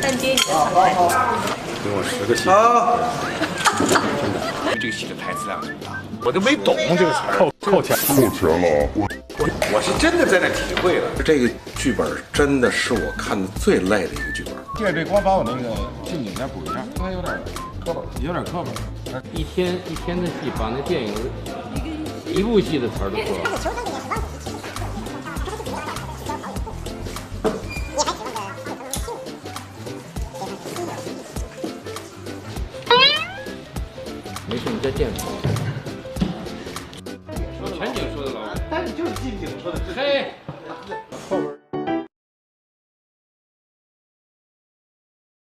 干爹，你的场太多。给我10个戏。啊！真的，因为这个戏的台词量很大，我都没懂这个词儿。扣钱了，我是真的在那体会了。这个剧本真的是我看的最累的一个剧本。这光把我那个近景再补一下，应该有点磕巴，有点磕巴。一天的戏，把那电影一部戏的词儿都说了。没事，你再见我。全景说的老，但是就是近景说的。嘿。